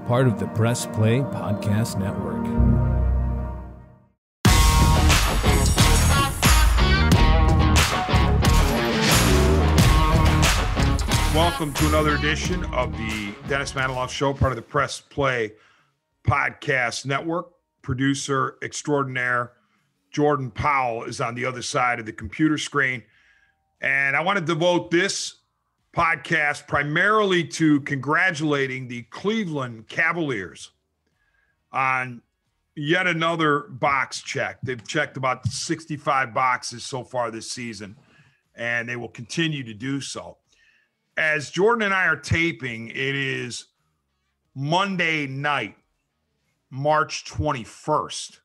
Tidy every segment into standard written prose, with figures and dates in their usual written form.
part of the Press Play Podcast Network. Welcome to another edition of the Dennis Manoloff Show, part of the Press Play Podcast Network. Producer extraordinaire Jordan Powell is on the other side of the computer screen. And I want to devote this podcast primarily to congratulating the Cleveland Cavaliers on yet another box check. They've checked about 65 boxes so far this season, and they will continue to do so. As Jordan and I are taping, it is Monday night, March 21st,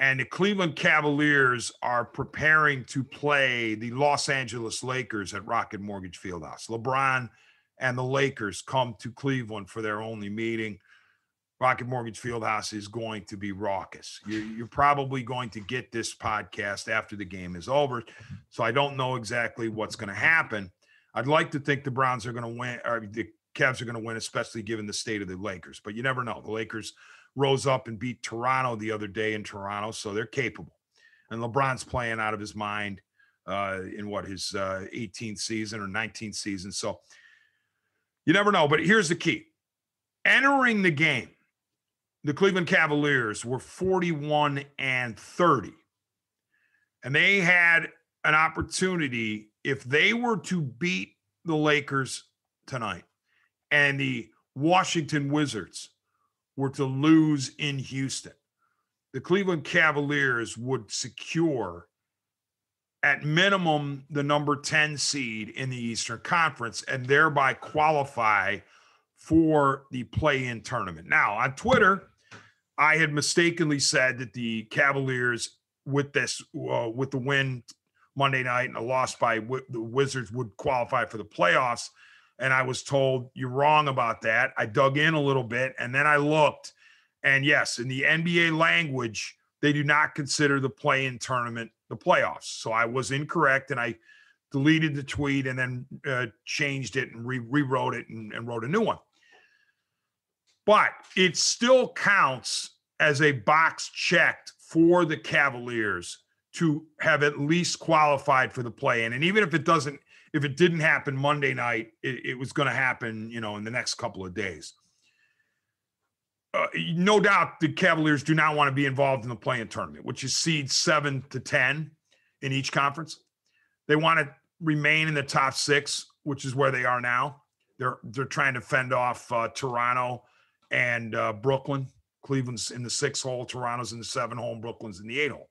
and the Cleveland Cavaliers are preparing to play the Los Angeles Lakers at Rocket Mortgage Fieldhouse. LeBron and the Lakers come to Cleveland for their only meeting. Rocket Mortgage Fieldhouse is going to be raucous. You're probably going to get this podcast after the game is over, so I don't know exactly what's going to happen. I'd like to think the Browns are going to win, or the Cavs are going to win, especially given the state of the Lakers. But you never know. The Lakers rose up and beat Toronto the other day in Toronto, so they're capable. And LeBron's playing out of his mind in his 18th season or 19th season. So you never know. But here's the key. Entering the game, the Cleveland Cavaliers were 41-30. And they had an opportunity, if they were to beat the Lakers tonight and the Washington Wizards were to lose in Houston, the Cleveland Cavaliers would secure at minimum the number 10 seed in the Eastern Conference and thereby qualify for the play-in tournament. Now, on Twitter, I had mistakenly said that the Cavaliers with the win Monday night and a loss by the Wizards would qualify for the playoffs. And I was told, you're wrong about that. I dug in a little bit and then I looked. And yes, in the NBA language, they do not consider the play-in tournament the playoffs. So I was incorrect and I deleted the tweet and then changed it and rewrote it and wrote a new one. But it still counts as a box checked for the Cavaliers to have at least qualified for the play-in. And even if it didn't happen Monday night, it was going to happen, in the next couple of days. No doubt the Cavaliers do not want to be involved in the play-in tournament, which is seeds 7 to 10 in each conference. They want to remain in the top 6, which is where they are now. They're trying to fend off Toronto and Brooklyn. Cleveland's in the 6 hole, Toronto's in the 7 hole, and Brooklyn's in the 8 hole.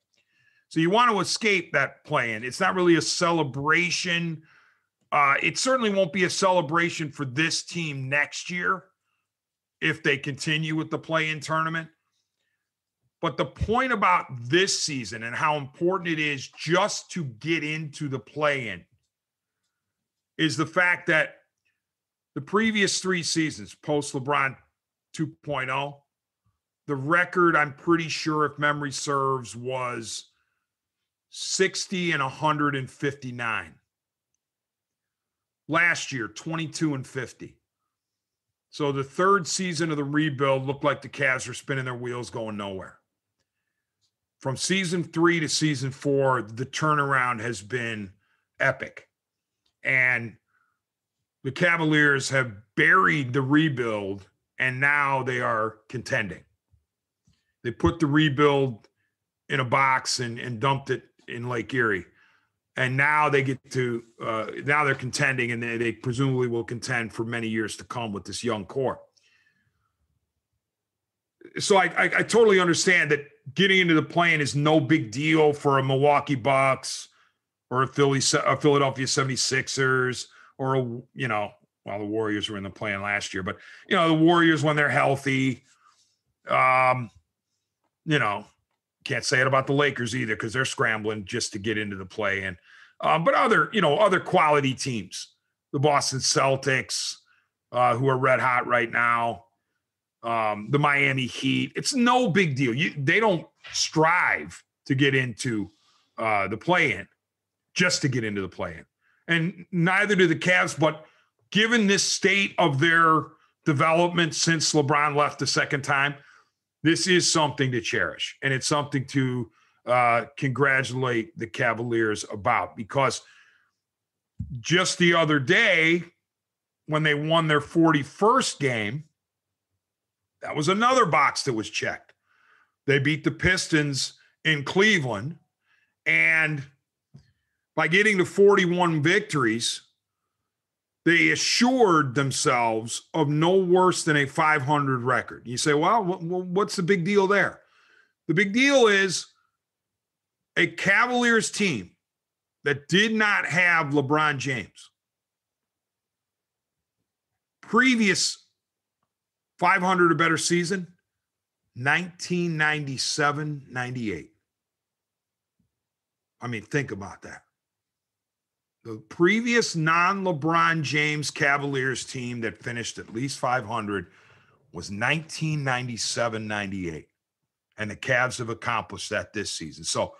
So you want to escape that play-in. It's not really a celebration. It certainly won't be a celebration for this team next year if they continue with the play-in tournament. But the point about this season and how important it is just to get into the play-in is the fact that the previous 3 seasons, post-LeBron 2.0, the record, I'm pretty sure, if memory serves, was 60-159. Last year, 22-50. So the third season of the rebuild looked like the Cavs were spinning their wheels going nowhere. From season 3 to season 4, the turnaround has been epic. And the Cavaliers have buried the rebuild, and now they are contending. They put the rebuild in a box and dumped it in Lake Erie. And now they get to, now they're contending, and they presumably will contend for many years to come with this young core. So I totally understand that getting into the play-in is no big deal for a Milwaukee Bucks or a Philadelphia 76ers or, the Warriors were in the play-in last year, but, the Warriors when they're healthy, can't say it about the Lakers either because they're scrambling just to get into the play-in. But other quality teams, the Boston Celtics, who are red hot right now, the Miami Heat, it's no big deal. They don't strive to get into the play-in, just to get into the play-in. And neither do the Cavs, but given this state of their development since LeBron left the second time, this is something to cherish. And it's something to congratulate the Cavaliers about, because just the other day, when they won their 41st game, that was another box that was checked. They beat the Pistons in Cleveland, and by getting to 41 victories, they assured themselves of no worse than a 500 record. You say, well, what's the big deal there? The big deal is a Cavaliers team that did not have LeBron James. Previous 500 or better season, 1997-98. I mean, think about that. The previous non-LeBron James Cavaliers team that finished at least 500 was 1997-98. And the Cavs have accomplished that this season. So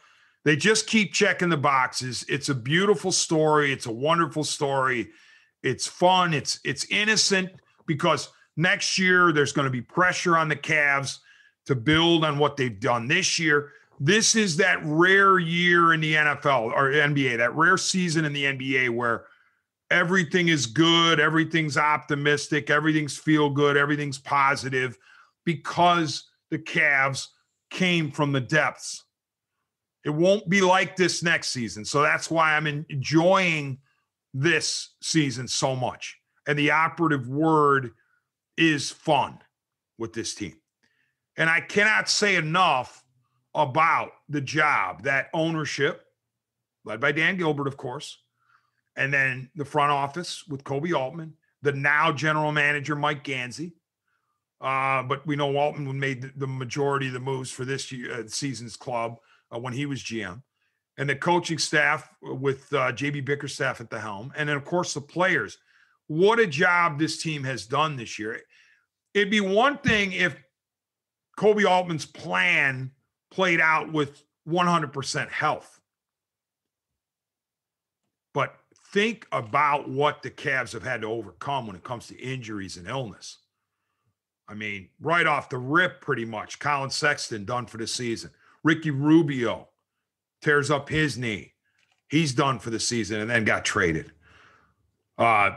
they just keep checking the boxes. It's a beautiful story. It's a wonderful story. It's fun. It's innocent, because next year there's going to be pressure on the Cavs to build on what they've done this year. This is that rare year in the NFL or NBA, that rare season in the NBA where everything is good, everything's optimistic, everything's feel good, everything's positive, because the Cavs came from the depths. It won't be like this next season. So that's why I'm enjoying this season so much. And the operative word is fun with this team. And I cannot say enough about the job that ownership, led by Dan Gilbert, of course, and then the front office with Kobe Altman, the now general manager, Mike Gansey. But we know Altman made the majority of the moves for this season's club when he was GM. And the coaching staff with J.B. Bickerstaff at the helm. And then, of course, the players. What a job this team has done this year. It'd be one thing if Kobe Altman's plan played out with 100% health. But think about what the Cavs have had to overcome when it comes to injuries and illness. I mean, right off the rip, pretty much. Colin Sexton done for the season. Ricky Rubio tears up his knee. He's done for the season and then got traded.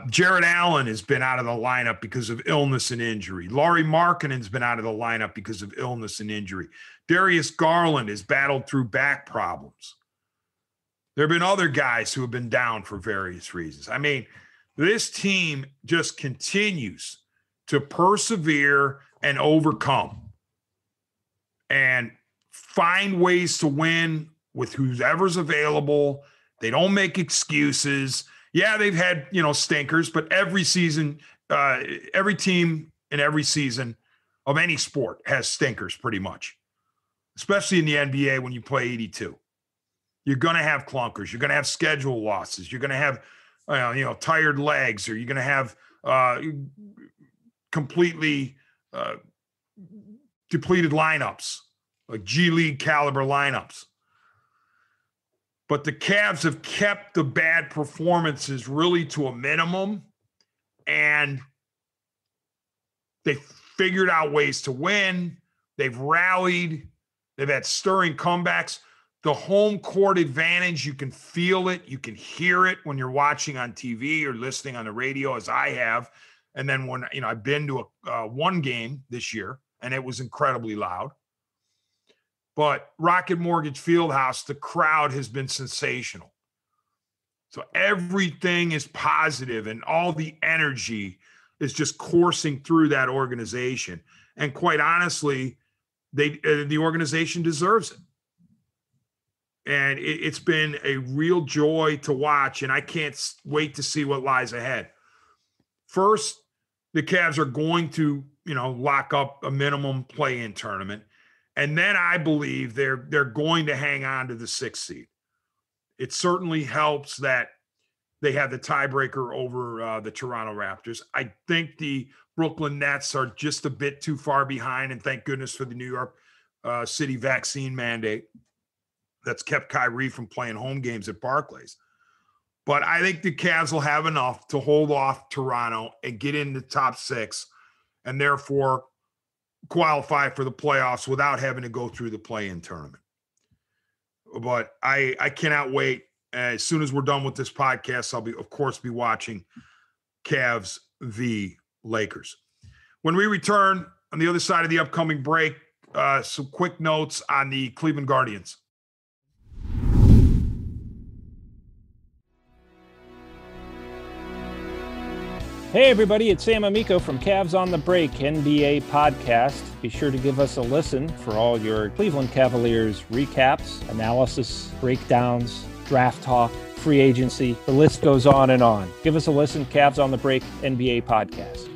Jared Allen has been out of the lineup because of illness and injury. Lauri Markkanen's been out of the lineup because of illness and injury. Darius Garland has battled through back problems. There have been other guys who have been down for various reasons. I mean, this team just continues to persevere and overcome and find ways to win with whoever's available. They don't make excuses. Yeah, they've had, stinkers, but every season, every team in every season of any sport has stinkers pretty much, especially in the NBA when you play 82. You're going to have clunkers. You're going to have schedule losses. You're going to have, tired legs, or you're going to have completely depleted lineups, like G League caliber lineups. But the Cavs have kept the bad performances really to a minimum, and they figured out ways to win. They've rallied. They've had stirring comebacks. The home court advantage, you can feel it. You can hear it when you're watching on TV or listening on the radio, as I have. And then when, I've been to one game this year, and it was incredibly loud. But Rocket Mortgage Fieldhouse, the crowd has been sensational. So everything is positive, and all the energy is just coursing through that organization. And quite honestly, the organization deserves it. And it's been a real joy to watch, and I can't wait to see what lies ahead. First, the Cavs are going to, lock up a minimum play-in tournament. And then I believe they're going to hang on to the 6th seed. It certainly helps that they have the tiebreaker over the Toronto Raptors. I think the Brooklyn Nets are just a bit too far behind, and thank goodness for the New York City vaccine mandate that's kept Kyrie from playing home games at Barclays. But I think the Cavs will have enough to hold off Toronto and get in the top 6 and therefore qualify for the playoffs without having to go through the play-in tournament. But I cannot wait. As soon as we're done with this podcast, I'll of course be watching Cavs v. Lakers. When we return on the other side of the upcoming break, some quick notes on the Cleveland Guardians. Hey everybody, it's Sam Amico from Cavs on the Break NBA podcast. Be sure to give us a listen for all your Cleveland Cavaliers recaps, analysis, breakdowns, draft talk, free agency. The list goes on and on. Give us a listen, Cavs on the Break NBA podcast.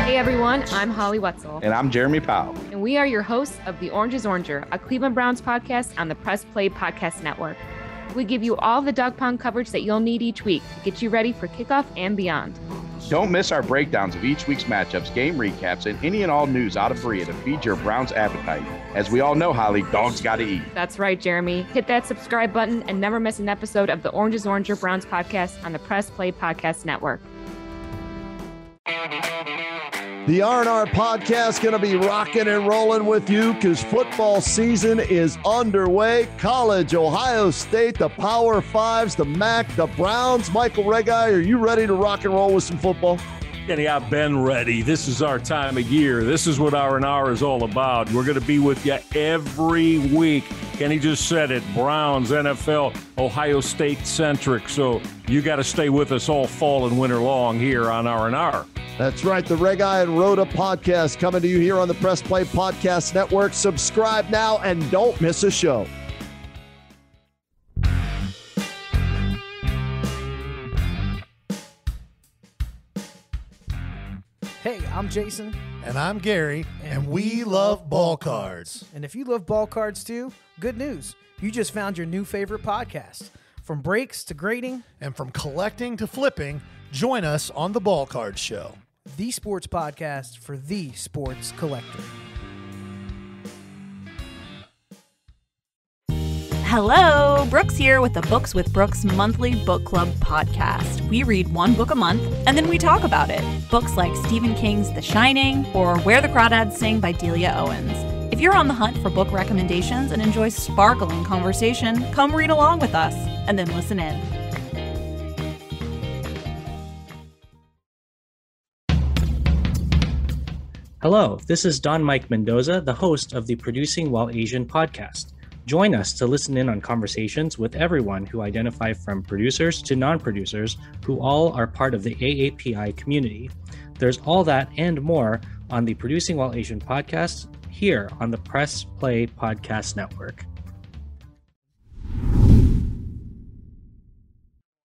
Hey everyone, I'm Holly Wetzel. And I'm Jeremy Powell. And we are your hosts of The Orange is Oranger, a Cleveland Browns podcast on the Press Play Podcast Network. We give you all the dog pound coverage that you'll need each week to get you ready for kickoff and beyond. Don't miss our breakdowns of each week's matchups, game recaps, and any and all news out of Berea to feed your Browns appetite. As we all know, Holly, dogs got to eat. That's right, Jeremy. Hit that subscribe button and never miss an episode of The Orange is Oranger Browns podcast on the Press Play Podcast Network. The R&R podcast going to be rocking and rolling with you because football season is underway. College, Ohio State, the Power Fives, the MAC, the Browns. Michael Regai, are you ready to rock and roll with some football? Kenny, I've been ready. This is our time of year. This is what R&R is all about. We're going to be with you every week. Kenny just said it. Browns, NFL, Ohio State centric. So you got to stay with us all fall and winter long here on R&R. That's right. The Regai and Rhoda podcast coming to you here on the Press Play Podcast Network. Subscribe now and don't miss a show. Hey, I'm Jason. And I'm Gary, and we love ball cards. And if you love ball cards too, good news. You just found your new favorite podcast. From breaks to grading. And from collecting to flipping, join us on the Ball Card Show. The sports podcast for the sports collector. Hello, Brooks here with the Books with Brooks monthly book club podcast. We read one book a month and then we talk about it. Books like Stephen King's The Shining or Where the Crawdads Sing by Delia Owens. If you're on the hunt for book recommendations and enjoy sparkling conversation, come read along with us and then listen in. Hello, this is Don Mike Mendoza, the host of the Producing While Asian podcast. Join us to listen in on conversations with everyone who identify from producers to non-producers who all are part of the AAPI community. There's all that and more on the Producing While Asian podcast here on the Press Play Podcast Network.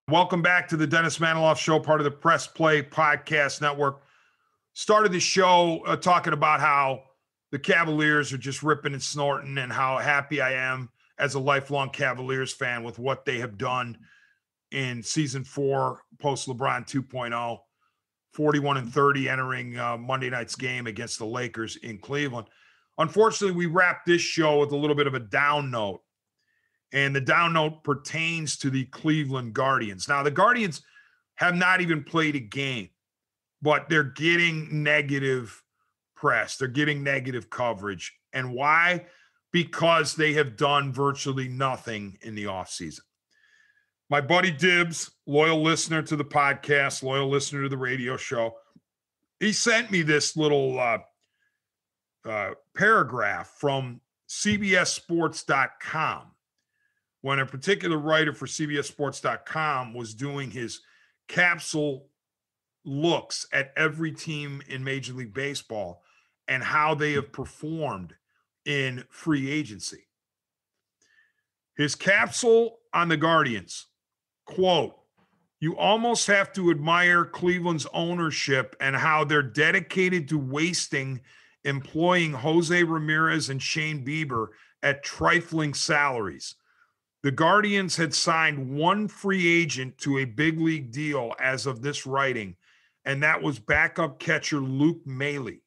Welcome back to the Dennis Manoloff Show, part of the Press Play Podcast Network. Started the show talking about how the Cavaliers are just ripping and snorting and how happy I am as a lifelong Cavaliers fan with what they have done in season 4 post LeBron 2.0, 41-30 entering Monday night's game against the Lakers in Cleveland. Unfortunately, we wrapped this show with a little bit of a down note, and the down note pertains to the Cleveland Guardians. Now, the Guardians have not even played a game, but they're getting negative press. They're getting negative coverage. And why? Because they have done virtually nothing in the offseason. My buddy Dibbs, loyal listener to the podcast, loyal listener to the radio show, he sent me this little paragraph from CBSSports.com when a particular writer for CBSSports.com was doing his capsule looks at every team in Major League Baseball and how they have performed in free agency. His capsule on the Guardians, quote, "You almost have to admire Cleveland's ownership and how they're dedicated to wasting employing Jose Ramirez and Shane Bieber at trifling salaries. The Guardians had signed one free agent to a big league deal as of this writing, and that was backup catcher Luke Maile.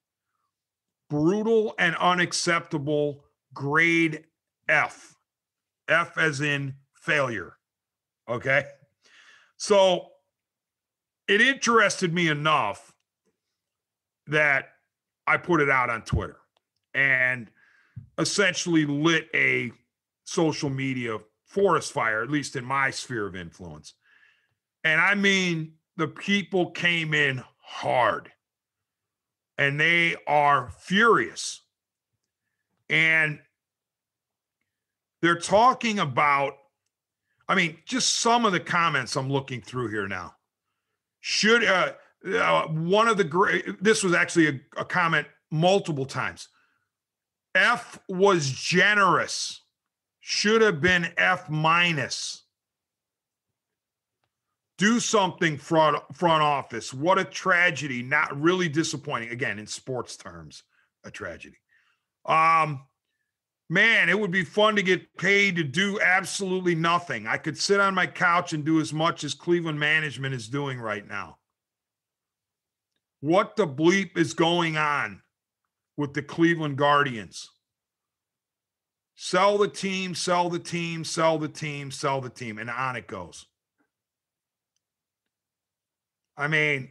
Brutal and unacceptable, grade F. F as in failure. Okay? So it interested me enough that I put it out on Twitter and essentially lit a social media forest fire, at least in my sphere of influence. And I mean, the people came in hard and they are furious. And they're talking about, I mean, just some of the comments I'm looking through here now. Should one of the great, this was actually a comment multiple times. F was generous. Should have been F minus. Do something, front office. What a tragedy. Not really disappointing. Again, in sports terms, a tragedy. Man, it would be fun to get paid to do absolutely nothing. I could sit on my couch and do as much as Cleveland management is doing right now. What the bleep is going on with the Cleveland Guardians? Sell the team, sell the team, sell the team, sell the team, and on it goes. I mean,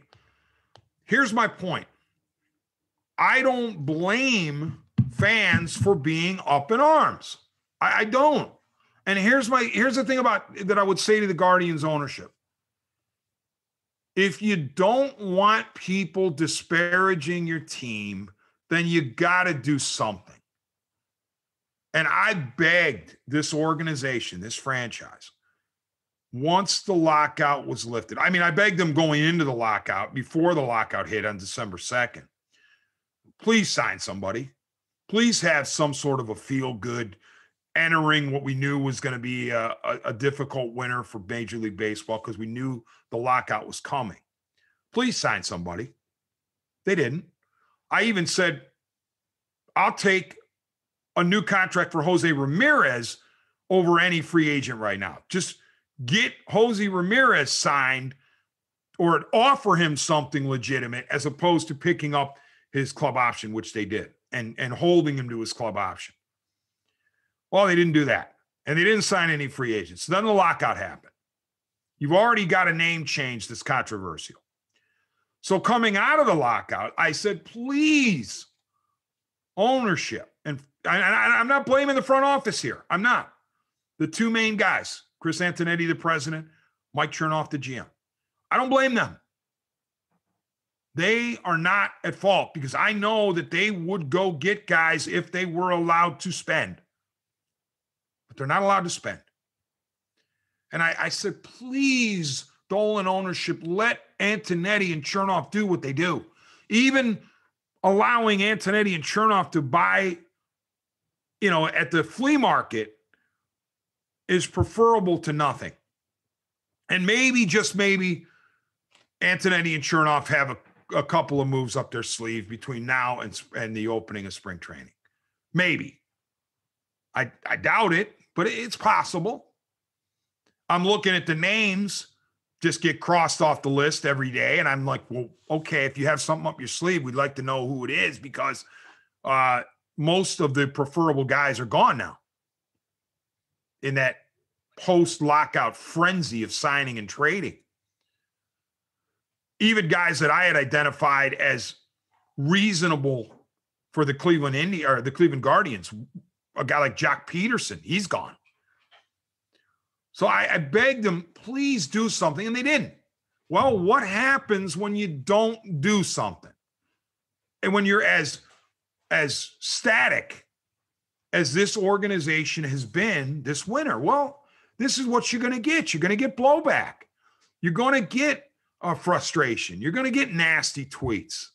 here's my point. I don't blame fans for being up in arms. I don't. And here's the thing about that I would say to the Guardians ownership. If you don't want people disparaging your team, then you got to do something. And I begged this organization, this franchise, once the lockout was lifted. I mean, I begged them going into the lockout, before the lockout hit on December 2nd. Please sign somebody. Please have some sort of a feel-good entering what we knew was going to be a difficult winter for Major League Baseball because we knew the lockout was coming. Please sign somebody. They didn't. I even said, I'll take a new contract for Jose Ramirez over any free agent right now. Just get Jose Ramirez signed or offer him something legitimate as opposed to picking up his club option, which they did, and holding him to his club option. Well, they didn't do that. And they didn't sign any free agents. So then the lockout happened. You've already got a name change that's controversial. So coming out of the lockout, I said, please, ownership. And I'm not blaming the front office here. I'm not. The two main guys, Chris Antonetti, the president, Mike Chernoff, the GM. I don't blame them. They are not at fault because I know that they would go get guys if they were allowed to spend. But they're not allowed to spend. And I said, please, Dolan ownership, let Antonetti and Chernoff do what they do. Even allowing Antonetti and Chernoff to buy, at the flea market is preferable to nothing. And maybe, just maybe, Antonetti and Chernoff have a couple of moves up their sleeve between now and the opening of spring training. Maybe. I doubt it, but it's possible. I'm looking at the names just get crossed off the list every day, and I'm like, well, okay, if you have something up your sleeve, we'd like to know who it is because most of the preferable guys are gone now in that post-lockout frenzy of signing and trading. Even guys that I had identified as reasonable for the the Cleveland Guardians, a guy like Jock Peterson, he's gone. So I begged them, please do something, and they didn't. Well, what happens when you don't do something? And when you're as static as this organization has been this winter? Well, this is what you're going to get. You're going to get blowback. You're going to get frustration. You're going to get nasty tweets.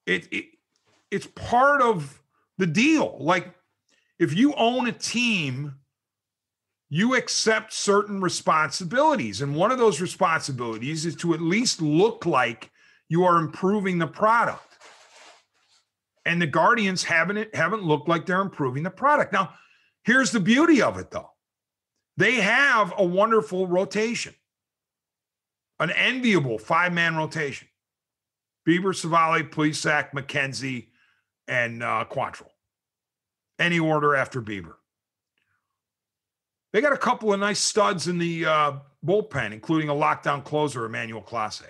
It's part of the deal. Like, if you own a team, you accept certain responsibilities. And one of those responsibilities is to at least look like you are improving the product. And the Guardians haven't looked like they're improving the product. Now, here's the beauty of it, though. They have a wonderful rotation, an enviable five-man rotation. Bieber, Savali, Plesac, McKenzie, and Quantrill. Any order after Bieber. They got a couple of nice studs in the bullpen, including a lockdown closer, Emmanuel Clase.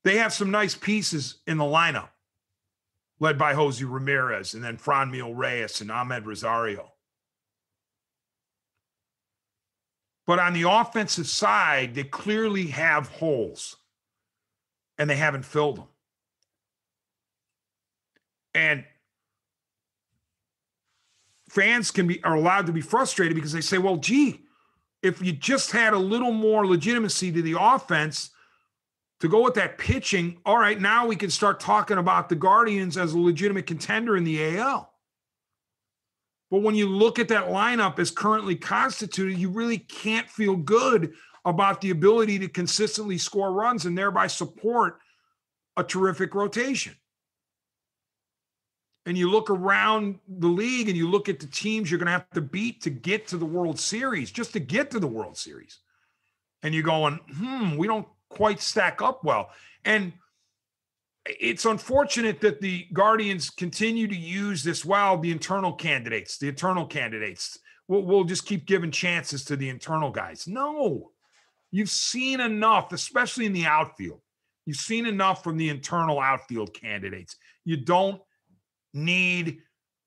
They have some nice pieces in the lineup, led by Jose Ramirez and then Franmil Reyes and Ahmed Rosario. But on the offensive side, they clearly have holes, and they haven't filled them. And fans are allowed to be frustrated because they say, well, gee, if you just had a little more legitimacy to the offense to go with that pitching, all right, now we can start talking about the Guardians as a legitimate contender in the AL. But when you look at that lineup as currently constituted, you really can't feel good about the ability to consistently score runs and thereby support a terrific rotation. And you look around the league and you look at the teams you're going to have to beat to get to the World Series, just to get to the World Series. And you're going, we don't quite stack up well. And it's unfortunate that the Guardians continue to use this, the internal candidates. We'll just keep giving chances to the internal guys. No, you've seen enough, especially in the outfield. You've seen enough from the internal outfield candidates. You don't need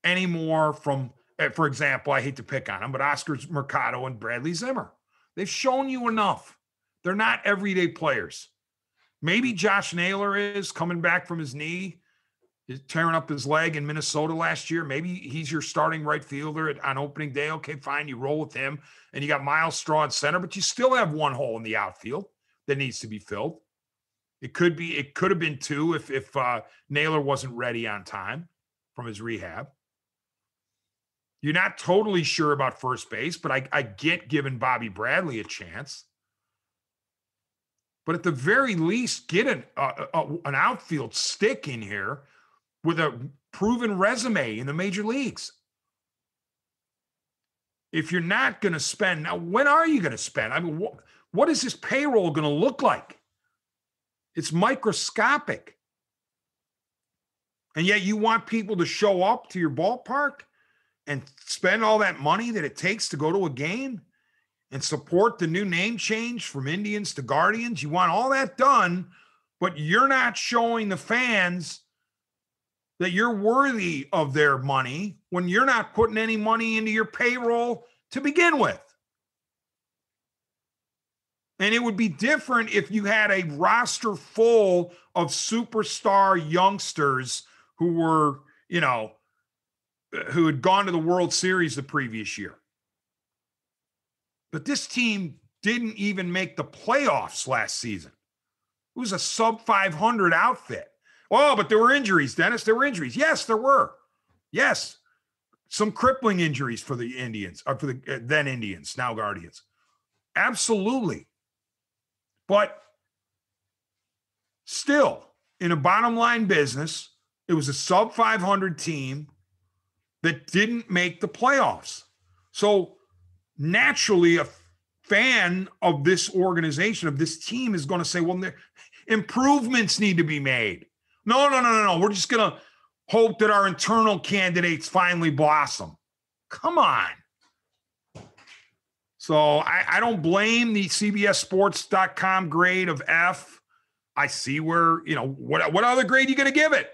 any more from, for example, I hate to pick on them, but Oscar Mercado and Bradley Zimmer. They've shown you enough. They're not everyday players. Maybe Josh Naylor is coming back from his knee, is tearing up his leg in Minnesota last year. Maybe he's your starting right fielder on opening day. Okay, fine. You roll with him. And you got Miles Straw at center, but you still have one hole in the outfield that needs to be filled. It could have been two if Naylor wasn't ready on time from his rehab. You're not totally sure about first base, but I get giving Bobby Bradley a chance. But at the very least, get an outfield stick in here with a proven resume in the major leagues. If you're not going to spend, now when are you going to spend? I mean, what is this payroll going to look like? It's microscopic. And yet you want people to show up to your ballpark and spend all that money that it takes to go to a game and support the new name change from Indians to Guardians. You want all that done, but you're not showing the fans that you're worthy of their money when you're not putting any money into your payroll to begin with. And it would be different if you had a roster full of superstar youngsters who were, who had gone to the World Series the previous year. But this team didn't even make the playoffs last season. It was a sub-500 outfit. Oh, but there were injuries, Dennis. There were injuries. Yes, there were. Yes. Some crippling injuries for the Indians, or for the then Indians, now Guardians. Absolutely. But still, in a bottom line business, it was a sub-500 team that didn't make the playoffs. So naturally, a fan of this organization, of this team, is going to say, well, improvements need to be made. No. We're just going to hope that our internal candidates finally blossom. Come on. So I don't blame the CBSSports.com grade of F. I see where, what other grade are you going to give it?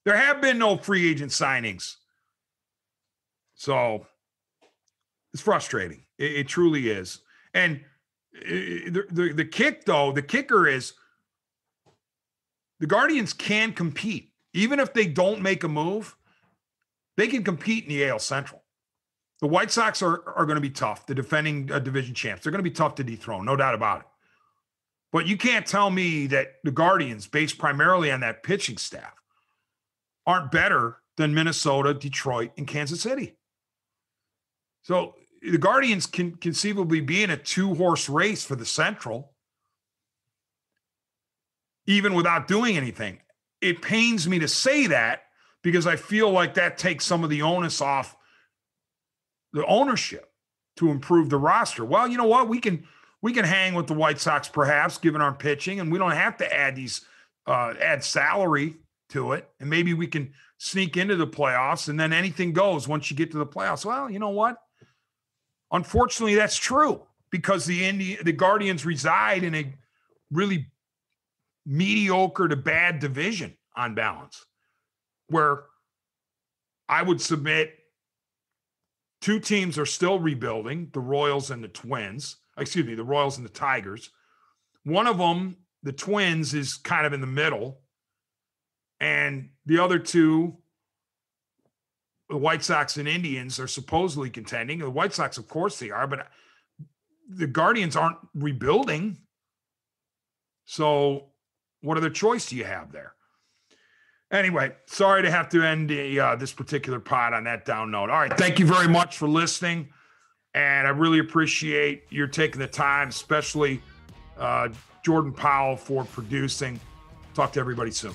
There have been no free agent signings. So it's frustrating. It truly is. And the kicker is the Guardians can compete. Even if they don't make a move, they can compete in the AL Central. The White Sox are going to be tough, the defending division champs. They're going to be tough to dethrone, no doubt about it. But you can't tell me that the Guardians, based primarily on that pitching staff, aren't better than Minnesota, Detroit, and Kansas City. So the Guardians can conceivably be in a two-horse race for the Central, even without doing anything. It pains me to say that because I feel like that takes some of the onus off the ownership to improve the roster. Well, you know what? We can hang with the White Sox perhaps, given our pitching, and we don't have to add salary to it. And maybe we can sneak into the playoffs, and then anything goes once you get to the playoffs. Well, you know what? Unfortunately, that's true because the Guardians reside in a really mediocre to bad division on balance, where I would submit two teams are still rebuilding, the Royals and the Twins. Excuse me, the Royals and the Tigers. One of them, the Twins, is kind of in the middle. And the other two, the White Sox and Indians, are supposedly contending. The White Sox, of course they are, but the Guardians aren't rebuilding. So what other choice do you have there? Anyway, sorry to have to end this particular pod on that down note. All right, thank you very much for listening, and I really appreciate your taking the time, especially Jordan Powell for producing. Talk to everybody soon.